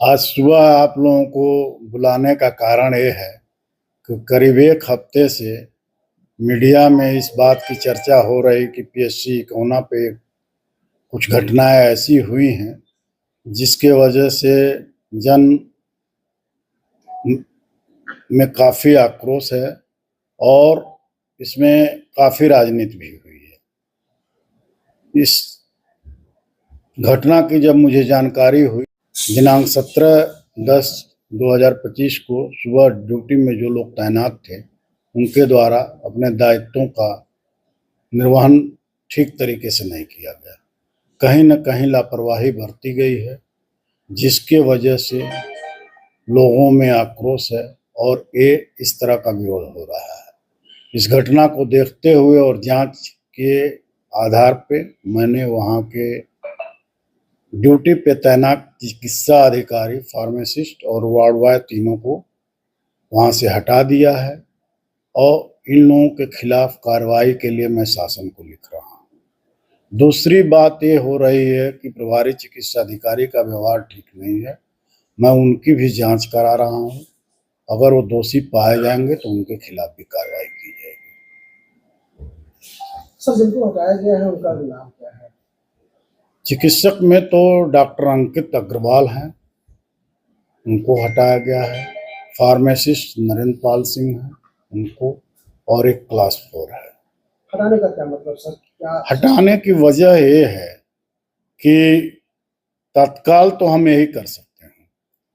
आज सुबह आप लोगों को बुलाने का कारण ये है कि करीब एक हफ्ते से मीडिया में इस बात की चर्चा हो रही कि पीएससी कोना पे कुछ घटनाएं ऐसी हुई हैं जिसके वजह से जन में काफ़ी आक्रोश है और इसमें काफ़ी राजनीति भी हुई है। इस घटना की जब मुझे जानकारी हुई, दिनांक 17/10/2025 को सुबह ड्यूटी में जो लोग तैनात थे उनके द्वारा अपने दायित्वों का निर्वहन ठीक तरीके से नहीं किया गया। कहीं न कहीं लापरवाही बरती गई है, जिसके वजह से लोगों में आक्रोश है और ये इस तरह का विरोध हो रहा है। इस घटना को देखते हुए और जांच के आधार पे मैंने वहाँ के ड्यूटी पे तैनात चिकित्सा अधिकारी, फार्मासिस्ट और वार्ड बॉय तीनों को वहाँ से हटा दिया है और इन लोगों के खिलाफ कार्रवाई के लिए मैं शासन को लिख रहा हूँ। दूसरी बात ये हो रही है कि प्रभारी चिकित्सा अधिकारी का व्यवहार ठीक नहीं है। मैं उनकी भी जांच करा रहा हूँ। अगर वो दोषी पाए जाएंगे तो उनके खिलाफ भी कार्रवाई की जाएगी। सर, जिनको हटाया गया है उनका नाम क्या है? चिकित्सक में तो डॉक्टर अंकित अग्रवाल हैं, उनको हटाया गया है। फार्मासिस्ट नरेंद्र पाल सिंह हैं, उनको, और एक क्लास 4 है। हटाने का क्या मतलब सर? क्या हटाने की वजह ये है कि तत्काल तो हम यही कर सकते हैं,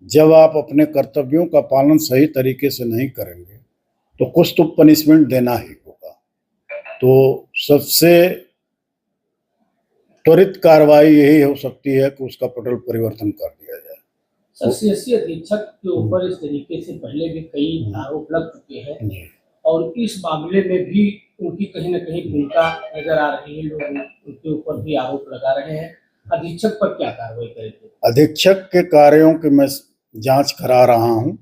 जब आप अपने कर्तव्यों का पालन सही तरीके से नहीं करेंगे तो कुछ तो पनिशमेंट देना ही होगा। तो सबसे त्वरित कार्रवाई यही हो सकती है कि उसका पटल परिवर्तन कर दिया जाए। सर, सीएससी अधीक्षक के ऊपर इस तरीके से पहले भी कई आरोप लग चुके हैं और इस मामले में भी उनकी कहीं न कहीं भूमिका नजर आ रही है। लोग उनके ऊपर भी आरोप लगा रहे हैं। अधीक्षक पर क्या कार्रवाई करेंगे? अधीक्षक के कार्यों की मैं जांच करा रहा हूं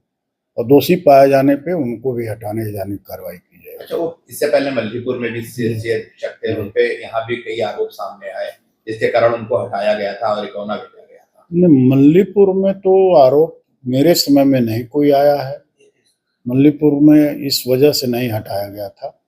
और दोषी पाए जाने पे उनको भी हटाने जाने की कार्रवाई की जाएगी। अच्छा, वो इससे पहले मल्लीपुर में भी सीएससी अधीक्षक थे, उन पे यहाँ भी कई आरोप सामने आए जिसके कारण उनको हटाया गया था और इकोना भेजा गया था। नहीं, मल्लीपुर में तो आरोप मेरे समय में नहीं कोई आया है। मल्लीपुर में इस वजह से नहीं हटाया गया था।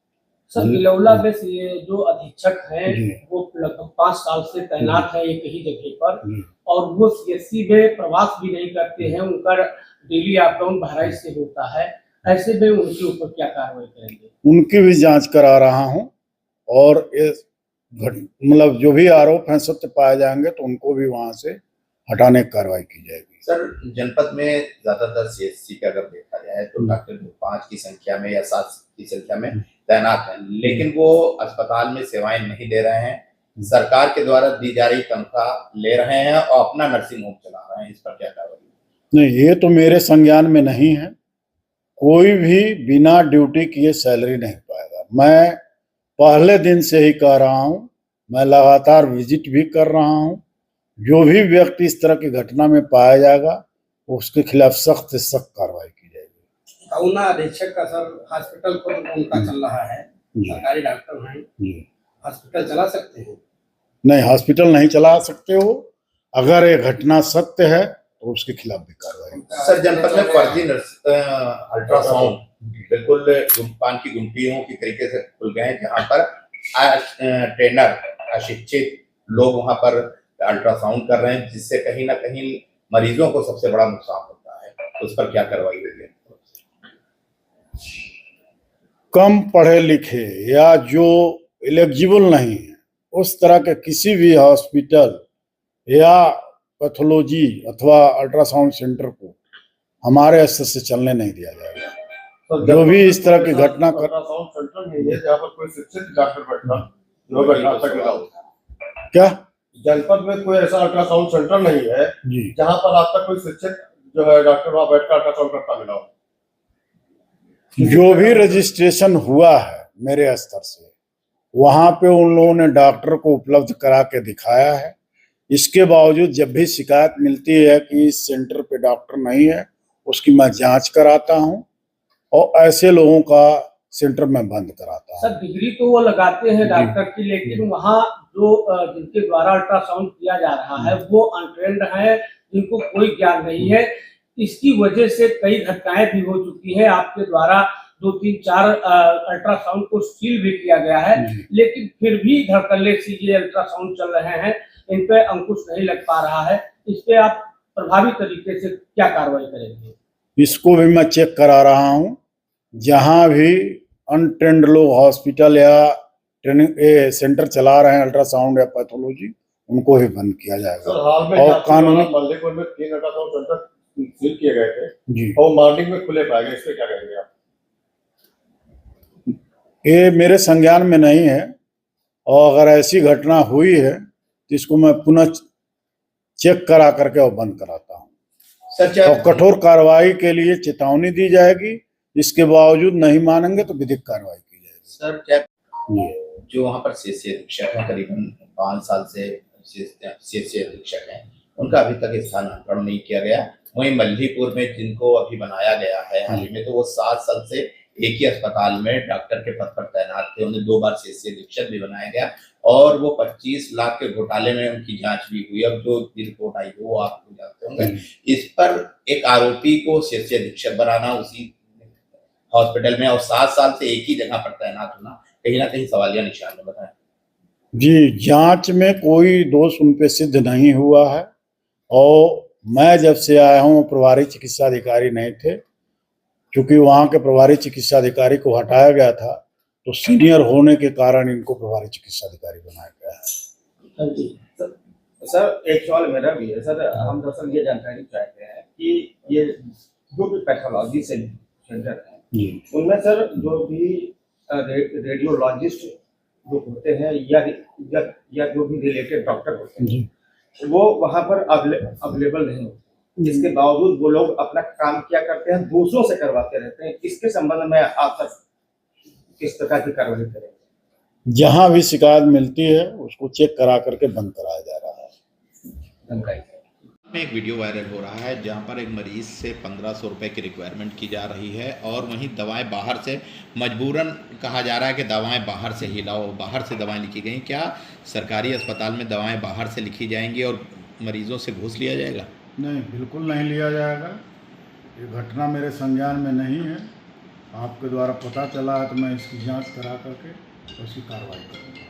सर, बिलौला में ये जो अधीक्षक हैं वो लगभग 5 साल से तैनात है एक ही जगह पर और वो सीएससी में प्रवास भी नहीं करते हैं। उनका डेली अप डाउन बहराइच से होता है। ऐसे में उनके ऊपर क्या कार्रवाई करेंगे? उनकी भी जांच करा रहा हूँ और मतलब जो भी आरोप हैं सत्य पाए जाएंगे तो उनको भी वहां से हटाने की कार्रवाई की जाएगी। सर, जनपद में ज्यादातर सीएससी का अगर देखा जाए तो डॉक्टर 5 की संख्या में या 7 की संख्या में तैनात हैं, लेकिन वो अस्पताल में सेवाएं नहीं दे रहे हैं। सरकार के द्वारा दी जा रही तनख्वाह ले रहे हैं और अपना नर्सिंग होम चला रहे हैं। इस पर क्या कार्रवाई? नहीं, ये तो मेरे संज्ञान में नहीं है। कोई भी बिना ड्यूटी किए सैलरी नहीं पाएगा। मैं पहले दिन से ही कह रहा हूँ, मैं लगातार विजिट भी कर रहा हूँ। जो भी व्यक्ति इस तरह की घटना में पाया जाएगा उसके खिलाफ सख्त से सख्त कार्रवाई की जाएगी। उना अधीक्षक का सर हॉस्पिटल पर उनका चल रहा है, सरकारी डॉक्टर हैं, हॉस्पिटल चला सकते हैं? नहीं, हॉस्पिटल नहीं चला सकते हो। अगर ये घटना सत्य है तो उसके खिलाफ भी कार्रवाई। सर, जनपद में फर्जी अल्ट्रासाउंड बिल्कुल धूम्रपान की गुमटियों की तरीके से खुल गए हैं, जहाँ पर ट्रेनर अशिक्षित लोग वहां पर अल्ट्रासाउंड कर रहे हैं, जिससे कहीं ना कहीं मरीजों को सबसे बड़ा नुकसान होता है। उस पर क्या कार्रवाई होगी? कम पढ़े लिखे या जो एलिजिबल नहीं है उस तरह के किसी भी हॉस्पिटल या पैथोलॉजी अथवा अल्ट्रासाउंड सेंटर को हमारे स्तर से चलने नहीं दिया जाएगा। तो जो भी इस तरह की घटना कर अल्ट्रासाउंड सेंटर नहीं है जहाँ पर कोई शिक्षित डॉक्टर बैठता जो घटना तक क्या जनपद में कोई ऐसा अल्ट्रासाउंड सेंटर नहीं है जहाँ पर आज तक कोई शिक्षित जो है डॉक्टर वहां बैठकर अल्ट्रासाउंड करता मिला हो। जो भी रजिस्ट्रेशन हुआ है मेरे स्तर से वहां पे उन लोगों ने डॉक्टर को उपलब्ध करा के दिखाया है। इसके बावजूद जब भी शिकायत मिलती है कि इस सेंटर पे डॉक्टर नहीं है, उसकी मैं जांच कराता हूं और ऐसे लोगों का सेंटर में बंद कराता हूं। सर, डिग्री तो वो लगाते हैं डॉक्टर की, लेकिन वहाँ जो जिनके द्वारा अल्ट्रासाउंड किया जा रहा है वो अनट्रेंड है इनको कोई ज्ञान नहीं है। इसकी वजह से कई घटनाएं भी हो चुकी है। आपके द्वारा 2, 3, 4 अल्ट्रासाउंड को सील भी किया गया है, लेकिन फिर भी धड़कल्ले से ये अल्ट्रासाउंड चल रहे हैं, इन पे अंकुश नहीं लग पा रहा है। इस पे आप प्रभावी तरीके से क्या कार्रवाई करेंगे? इसको भी मैं चेक करा रहा हूँ। जहाँ भी अनट्रेंड लोग हॉस्पिटल या ट्रेनिंग सेंटर चला रहे हैं अल्ट्रासाउंड या पैथोलॉजी, उनको ही बंद किया जाएगा। हाल में और कानूनी मल्लीपुर में 3 अल्ट्रासाउंड सेंटर सील किए गए थे जी, और मॉर्निंग में खुले पाए गए, इस पे क्या कहेंगे आप? ये मेरे संज्ञान में नहीं है, और अगर ऐसी घटना हुई है तो इसको मैं पुनः चेक करा करके और बंद कराता हूँ। और कठोर कार्रवाई के लिए चेतावनी दी जाएगी। इसके बावजूद नहीं मानेंगे तो विधिक कार्रवाई की जाएगी। सर क्या जो वहाँ पर सीएससी अधीक्षक है, करीबन 5 साल से सीएससी अधीक्षक हैं, उनका अभी तक स्थानांतरण नहीं किया गया। वहीं मल्लीपुर में जिनको अभी बनाया गया है हाल ही में, तो वो 7 साल से एक ही अस्पताल में डॉक्टर के पद पर तैनात थे। उन्हें 2 बार सीएससी अधीक्षक भी बनाया गया और वो 25 लाख के घोटाले में उनकी जांच भी हुई। अब जो रिपोर्ट आई वो आपको जानते होंगे। इस पर एक आरोपी को सीएससी अधीक्षक बनाना उसी हॉस्पिटल में और 7 साल से एक ही जगह पर तैनात होना कहीं ना कहीं सवालिया निशान में बताया जी। जांच में कोई दोष उन पे सिद्ध नहीं हुआ है, और मैं जब से आया हूँ प्रभारी चिकित्सा अधिकारी नहीं थे, क्योंकि वहाँ के प्रभारी चिकित्सा अधिकारी को हटाया गया था, तो सीनियर होने के कारण इनको प्रभारी चिकित्सा अधिकारी बनाया गया है। सर एक सवाल मेरा भी है सर, हम दरअसल ये जानकारी चाहते हैं कि ये जो भी पैथोलॉजी सेंटर है उनमें सर जो भी रेडियोलॉजिस्ट जो होते हैं या जो भी रिलेटेड डॉक्टर होते हैं वो वहाँ पर अवेलेबल नहीं होते, जिसके बावजूद वो लोग अपना काम क्या करते हैं, दूसरों से करवाते रहते हैं। इसके संबंध में आप सब किस प्रकार की कार्रवाई करेंगे? जहाँ भी शिकायत मिलती है उसको चेक करा करके बंद कराया जा रहा है। में एक वीडियो वायरल हो रहा है जहां पर एक मरीज से 1500 रुपए की रिक्वायरमेंट की जा रही है और वहीं दवाएं बाहर से मजबूरन कहा जा रहा है कि दवाएं बाहर से ही लाओ, बाहर से दवाएं लिखी गई। क्या सरकारी अस्पताल में दवाएं बाहर से लिखी जाएंगी और मरीजों से घूस लिया जाएगा? नहीं, बिल्कुल नहीं लिया जाएगा। ये घटना मेरे संज्ञान में नहीं है। आपके द्वारा पता चला है तो मैं इसकी जाँच करा करके उसकी कार्रवाई करूँगा।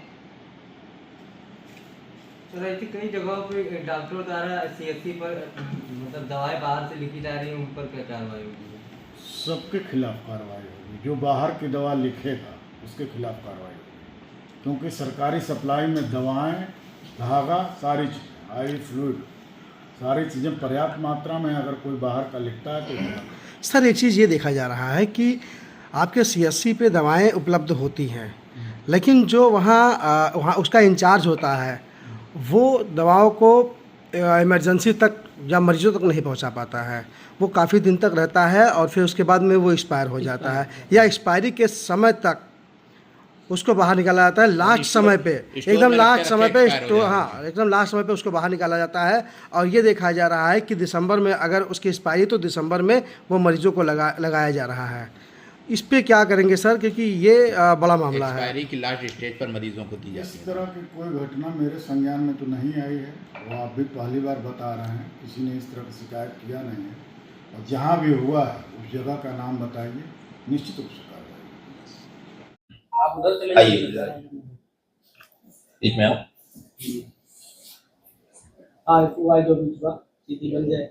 सर ऐसी कई जगहों पे डॉक्टरों द्वारा सीएससी पर मतलब दवाएं बाहर से लिखी जा रही हैं, उन पर क्या कार्रवाई होगी? सबके खिलाफ कार्रवाई होगी। जो बाहर की दवा लिखेगा उसके खिलाफ कार्रवाई होगी, क्योंकि सरकारी सप्लाई में दवाएं, धागा, सारी चीज़ें, आई फ्लूइड, सारी चीज़ें पर्याप्त मात्रा में अगर कोई बाहर का लिखता है तो। सर एक चीज़ ये देखा जा रहा है कि आपके सीएससी पे दवाएं उपलब्ध होती हैं, लेकिन जो वहाँ उसका इंचार्ज होता है वो दवाओं को इमरजेंसी तक या मरीजों तक नहीं पहुंचा पाता है। वो काफ़ी दिन तक रहता है और फिर उसके बाद में वो एक्सपायर हो जाता है, या एक्सपायरी के समय तक उसको बाहर निकाला जाता है। लास्ट समय पे, एकदम लास्ट समय पे, एकदम लास्ट समय पे उसको बाहर निकाला जाता है। और ये देखा जा रहा है कि दिसंबर में अगर उसकी एक्सपायरी तो दिसंबर में वो मरीजों को लगाया जा रहा है। इस पे क्या करेंगे सर, क्योंकि ये बड़ा मामला है। एक्सपायरी की लास्ट स्टेज पर मरीजों को दी जाती है। इस तरह की कोई घटना मेरे संज्ञान में तो नहीं आई है, वो आप भी पहली बार बता रहे हैं। किसी ने इस तरह की शिकायत किया नहीं है, और जहाँ भी हुआ है उस जगह का नाम बताइए, निश्चित रूप से कार्रवाई। आप उधर चले जाइए। इसमें हाँ, जो बीच में सीधी बन जाए।